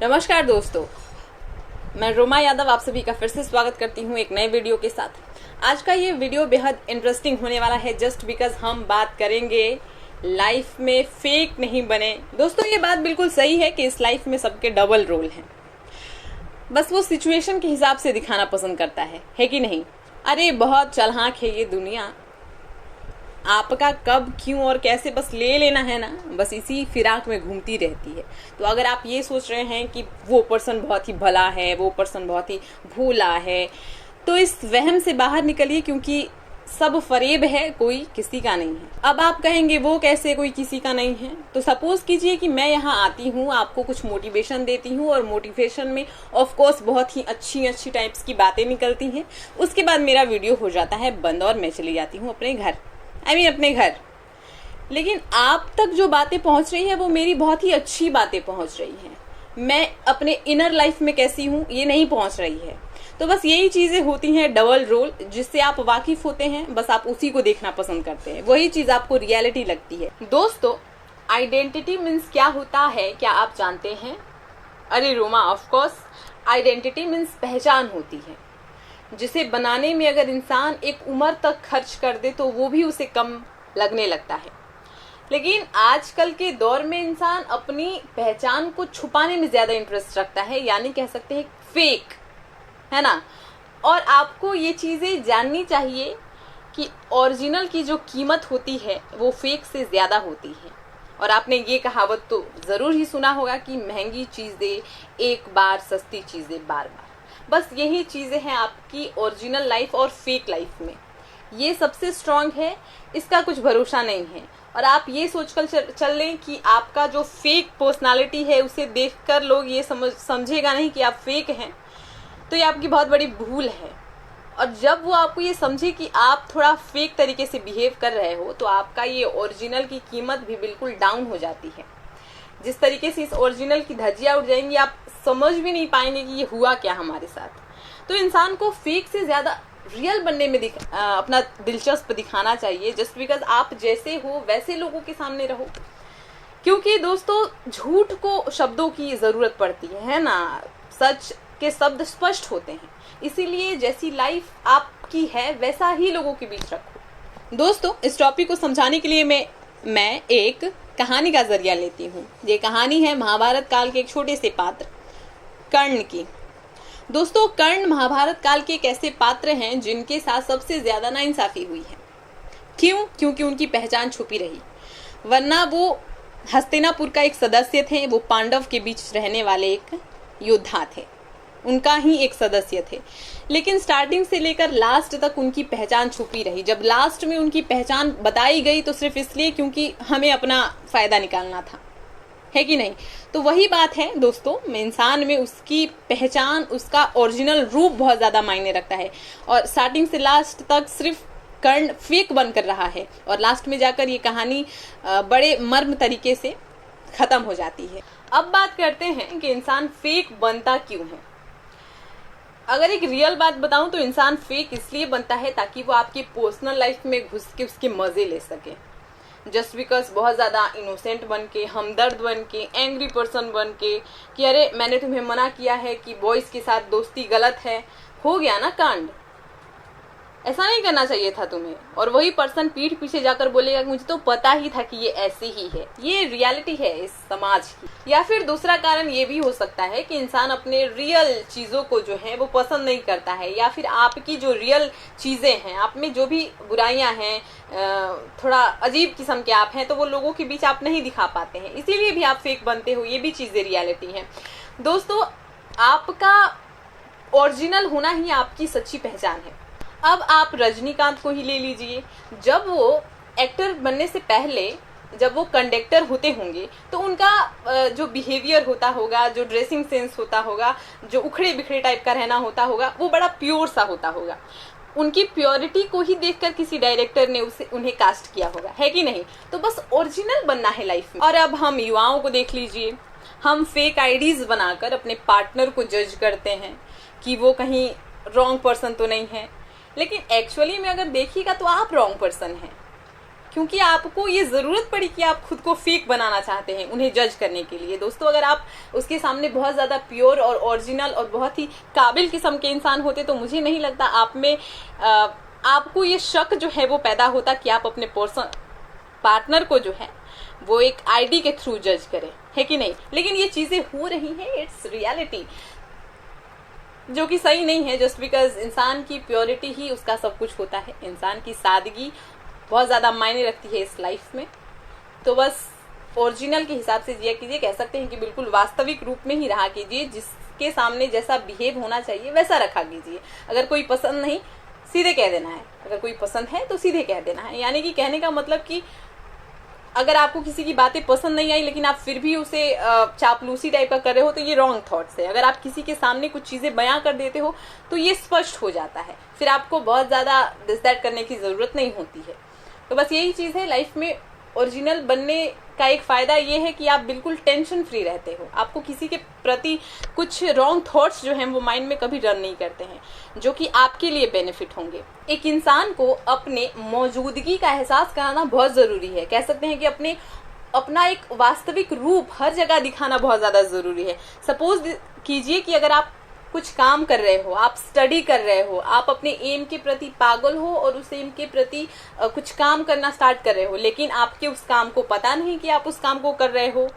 नमस्कार दोस्तों, मैं रोमा यादव आप सभी का फिर से स्वागत करती हूँ एक नए वीडियो के साथ। आज का ये वीडियो बेहद इंटरेस्टिंग होने वाला है जस्ट बिकॉज हम बात करेंगे लाइफ में फेक नहीं बने। दोस्तों, ये बात बिल्कुल सही है कि इस लाइफ में सबके डबल रोल हैं, बस वो सिचुएशन के हिसाब से दिखाना पसंद करता है कि नहीं। अरे बहुत चालाक है ये दुनिया, आपका कब क्यों और कैसे बस ले लेना है ना, बस इसी फिराक में घूमती रहती है। तो अगर आप ये सोच रहे हैं कि वो पर्सन बहुत ही भला है, वो पर्सन बहुत ही भोला है, तो इस वहम से बाहर निकलिए, क्योंकि सब फरेब है, कोई किसी का नहीं है। अब आप कहेंगे वो कैसे कोई किसी का नहीं है, तो सपोज कीजिए कि मैं यहाँ आती हूँ, आपको कुछ मोटिवेशन देती हूँ और मोटिवेशन में ऑफ कोर्स बहुत ही अच्छी टाइप्स की बातें निकलती हैं। उसके बाद मेरा वीडियो हो जाता है बंद और मैं चली जाती हूँ अपने घर, अपने घर। लेकिन आप तक जो बातें पहुंच रही है वो मेरी बहुत ही अच्छी बातें पहुंच रही हैं। मैं अपने इनर लाइफ में कैसी हूं ये नहीं पहुंच रही है। तो बस यही चीजें होती हैं, डबल रोल, जिससे आप वाकिफ होते हैं, बस आप उसी को देखना पसंद करते हैं, वही चीज आपको रियलिटी लगती है। दोस्तों, आइडेंटिटी मीन्स क्या होता है, क्या आप जानते हैं? अरे Roma, of course identity means पहचान होती है, जिसे बनाने में अगर इंसान एक उम्र तक खर्च कर दे तो वो भी उसे कम लगने लगता है। लेकिन आजकल के दौर में इंसान अपनी पहचान को छुपाने में ज्यादा इंटरेस्ट रखता है, यानी कह सकते हैं फेक, है ना। और आपको ये चीजें जाननी चाहिए कि ओरिजिनल की जो कीमत होती है वो फेक से ज्यादा होती है। और आपने ये कहावत तो जरूर ही सुना होगा कि महंगी चीजें एक बार, सस्ती चीजें बार बार। बस यही चीजें हैं आपकी ओरिजिनल लाइफ और फेक लाइफ में। ये सबसे स्ट्रांग है, इसका कुछ भरोसा नहीं है। और आप ये सोचकर चल लें कि आपका जो फेक पर्सनालिटी है उसे देखकर लोग ये समझेगा नहीं कि आप फेक हैं, तो ये आपकी बहुत बड़ी भूल है। और जब वो आपको ये समझे कि आप थोड़ा फेक तरीके से बिहेव कर रहे हो, तो आपका ये ओरिजिनल की कीमत भी बिल्कुल डाउन हो जाती है। जिस तरीके से इस ओरिजिनल की धज्जियां उड़ जाएंगी, आप समझ भी नहीं पाएंगे कि ये हुआ क्या हमारे साथ। तो इंसान को फेक से ज्यादा रियल बनने में अपना दिलचस्प दिखाना चाहिए, जस्ट बिकॉज आप जैसे हो वैसे लोगों के सामने रहो। क्योंकि दोस्तों, झूठ को शब्दों की जरूरत पड़ती है ना, सच के शब्द स्पष्ट होते हैं। इसीलिए जैसी लाइफ आपकी है वैसा ही लोगों के बीच रखो। दोस्तों, इस टॉपिक को समझाने के लिए मैं एक कहानी का जरिया लेती हूँ। ये कहानी है महाभारत काल के एक छोटे से पात्र कर्ण की। दोस्तों, कर्ण महाभारत काल के एक ऐसे पात्र हैं जिनके साथ सबसे ज्यादा नाइंसाफी हुई है। क्यों? क्योंकि उनकी पहचान छुपी रही, वरना वो हस्तिनापुर का एक सदस्य थे, वो पांडव के बीच रहने वाले एक योद्धा थे, उनका ही एक सदस्य थे। लेकिन स्टार्टिंग से लेकर लास्ट तक उनकी पहचान छुपी रही। जब लास्ट में उनकी पहचान बताई गई तो सिर्फ इसलिए क्योंकि हमें अपना फायदा निकालना था, है कि नहीं। तो वही बात है दोस्तों, इंसान में उसकी पहचान, उसका ओरिजिनल रूप बहुत ज्यादा मायने रखता है। और स्टार्टिंग से लास्ट तक सिर्फ कर्ण फेक बनकर रहा है, और लास्ट में जाकर ये कहानी बड़े मर्म तरीके से खत्म हो जाती है। अब बात करते हैं कि इंसान फेक बनता क्यों है। अगर एक रियल बात बताऊं तो इंसान फेक इसलिए बनता है ताकि वो आपकी पर्सनल लाइफ में घुस के उसके मजे ले सके। जस्ट बिकॉज बहुत ज्यादा इनोसेंट बन के, हमदर्द बन के, एंग्री पर्सन बन के कि अरे मैंने तुम्हें मना किया है कि बॉयज के साथ दोस्ती गलत है, हो गया ना कांड, ऐसा नहीं करना चाहिए था तुम्हें। और वही पर्सन पीठ पीछे जाकर बोलेगा कि मुझे तो पता ही था कि ये ऐसे ही है। ये रियलिटी है इस समाज की। या फिर दूसरा कारण ये भी हो सकता है कि इंसान अपने रियल चीजों को जो है वो पसंद नहीं करता है, या फिर आपकी जो रियल चीजें हैं, आप में जो भी बुराइयां हैं, थोड़ा अजीब किस्म के आप हैं, तो वो लोगों के बीच आप नहीं दिखा पाते हैं, इसीलिए भी आप फेक बनते हो। ये भी चीजें रियलिटी है। दोस्तों, आपका ओरिजिनल होना ही आपकी सच्ची पहचान है। अब आप रजनीकांत को ही ले लीजिए, जब वो एक्टर बनने से पहले जब वो कंडक्टर होते होंगे तो उनका जो बिहेवियर होता होगा, जो ड्रेसिंग सेंस होता होगा, जो उखड़े बिखड़े टाइप का रहना होता होगा, वो बड़ा प्योर सा होता होगा। उनकी प्योरिटी को ही देखकर किसी डायरेक्टर ने उन्हें कास्ट किया होगा, है कि नहीं। तो बस ओरिजिनल बनना है लाइफ में। और अब हम युवाओं को देख लीजिए, हम फेक आईडीज बनाकर अपने पार्टनर को जज करते हैं कि वो कहीं रॉन्ग पर्सन तो नहीं है, लेकिन एक्चुअली में अगर देखिएगा तो आप रॉन्ग पर्सन हैं। क्योंकि आपको ये जरूरत पड़ी कि आप खुद को फेक बनाना चाहते हैं उन्हें जज करने के लिए। दोस्तों, अगर आप उसके सामने बहुत ज्यादा प्योर और ओरिजिनल और बहुत ही काबिल किस्म के इंसान होते तो मुझे नहीं लगता आप में आपको ये शक जो है वो पैदा होता कि आप अपने पार्टनर को जो है वो एक आईडी के थ्रू जज करें, है कि नहीं। लेकिन ये चीजें हो रही हैं, इट्स रियलिटी, जो कि सही नहीं है। जस्ट बिकॉज इंसान की प्योरिटी ही उसका सब कुछ होता है, इंसान की सादगी बहुत ज्यादा मायने रखती है इस लाइफ में। तो बस ओरिजिनल के हिसाब से जिया कीजिए, कह सकते हैं कि बिल्कुल वास्तविक रूप में ही रहा कीजिए, जिसके सामने जैसा बिहेव होना चाहिए वैसा रखा कीजिए। अगर कोई पसंद नहीं, सीधे कह देना है, अगर कोई पसंद है तो सीधे कह देना है। यानी कि कहने का मतलब कि अगर आपको किसी की बातें पसंद नहीं आई लेकिन आप फिर भी उसे चापलूसी टाइप का कर रहे हो तो ये रॉन्ग थॉट्स है। अगर आप किसी के सामने कुछ चीजें बयां कर देते हो तो ये स्पष्ट हो जाता है, फिर आपको बहुत ज्यादा दिस दैट करने की जरूरत नहीं होती है। तो बस यही चीज है, लाइफ में ओरिजिनल बनने का एक फायदा ये है कि आप बिल्कुल टेंशन फ्री रहते हो, आपको किसी के प्रति कुछ रॉन्ग थॉट्स जो हैं वो माइंड में कभी रन नहीं करते हैं, जो कि आपके लिए बेनिफिट होंगे। एक इंसान को अपने मौजूदगी का एहसास कराना बहुत जरूरी है, कह सकते हैं कि अपना एक वास्तविक रूप हर जगह दिखाना बहुत ज्यादा जरूरी है। सपोज कीजिए कि अगर आप कुछ काम कर रहे हो, आप स्टडी कर रहे हो, आप अपने एम के प्रति पागल हो और उस एम के प्रति कुछ काम करना स्टार्ट कर रहे हो, लेकिन आपके उस काम को पता नहीं कि आप उस काम को कर रहे हो।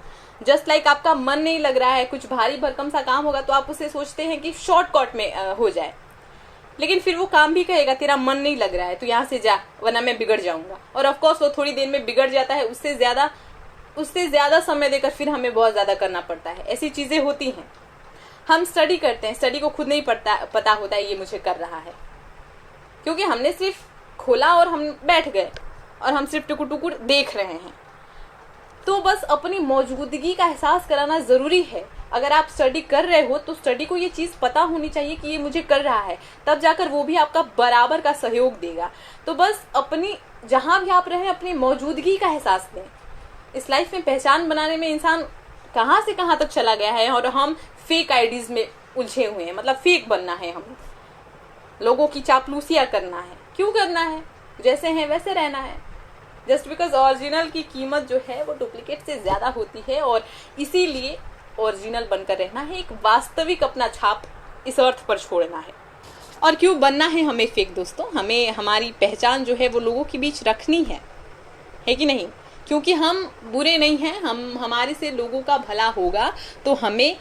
जस्ट लाइक आपका मन नहीं लग रहा है, कुछ भारी भरकम सा काम होगा तो आप उसे सोचते हैं कि शॉर्टकट में हो जाए, लेकिन फिर वो काम भी कहेगा तेरा मन नहीं लग रहा है तो यहाँ से जा वरना मैं बिगड़ जाऊंगा। और ऑफकोर्स वो थोड़ी देर में बिगड़ जाता है, उससे ज्यादा समय देकर फिर हमें बहुत ज्यादा करना पड़ता है। ऐसी चीजें होती हैं। हम स्टडी करते हैं, स्टडी को खुद नहीं पता होता है ये मुझे कर रहा है, क्योंकि हमने सिर्फ खोला और हम बैठ गए और हम सिर्फ टुकुर टुकुर देख रहे हैं। तो बस अपनी मौजूदगी का एहसास कराना जरूरी है। अगर आप स्टडी कर रहे हो तो स्टडी को ये चीज पता होनी चाहिए कि ये मुझे कर रहा है, तब जाकर वो भी आपका बराबर का सहयोग देगा। तो बस अपनी जहां भी आप रहे अपनी मौजूदगी का एहसास दें। इस लाइफ में पहचान बनाने में इंसान कहां से कहां तक चला गया है और हम फेक आईडीज में उलझे हुए हैं। मतलब फेक बनना है, हम लोगों की चापलूसियां करना है। क्यों करना है? जैसे हैं वैसे रहना है। जस्ट बिकॉज ओरिजिनल की कीमत जो है वो डुप्लीकेट से ज्यादा होती है और इसीलिए ओरिजिनल बनकर रहना है, एक वास्तविक अपना छाप इस अर्थ पर छोड़ना है। और क्यों बनना है हमें फेक? दोस्तों, हमें हमारी पहचान जो है वो लोगों के बीच रखनी है कि नहीं? क्योंकि हम बुरे नहीं हैं, हमारे से लोगों का भला होगा तो हमें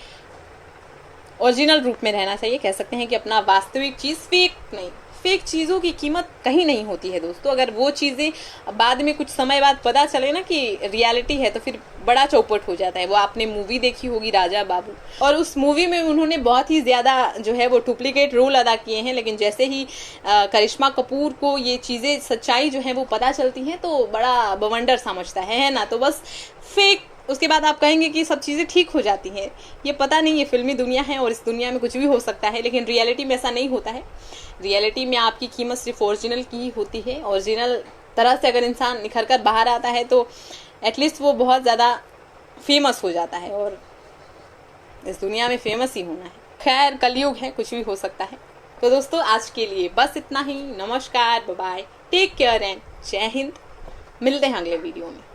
ओरिजिनल रूप में रहना चाहिए। कह सकते हैं कि अपना वास्तविक चीज फेक नहीं। फेक चीजों की कीमत कहीं नहीं होती है दोस्तों। अगर वो चीजें बाद में कुछ समय बाद पता चले ना कि रियलिटी है तो फिर बड़ा चौपट हो जाता है। वो आपने मूवी देखी होगी राजा बाबू, और उस मूवी में उन्होंने बहुत ही ज्यादा जो है वो डुप्लीकेट रोल अदा किए हैं, लेकिन जैसे ही करिश्मा कपूर को ये चीजें सच्चाई जो है वो पता चलती हैं तो बड़ा बवंडर समझता है ना। तो बस फेक, उसके बाद आप कहेंगे कि सब चीज़ें ठीक हो जाती हैं। ये पता नहीं, ये फिल्मी दुनिया है और इस दुनिया में कुछ भी हो सकता है, लेकिन रियलिटी में ऐसा नहीं होता है। रियलिटी में आपकी कीमत सिर्फ ओरिजिनल की ही होती है। ओरिजिनल तरह से अगर इंसान निखर कर बाहर आता है तो एटलीस्ट वो बहुत ज़्यादा फेमस हो जाता है, और इस दुनिया में फेमस ही होना है। खैर, कलयुग है, कुछ भी हो सकता है। तो दोस्तों, आज के लिए बस इतना ही। नमस्कार, bye bye, take care and Jai Hind. मिलते हैं अगले वीडियो में।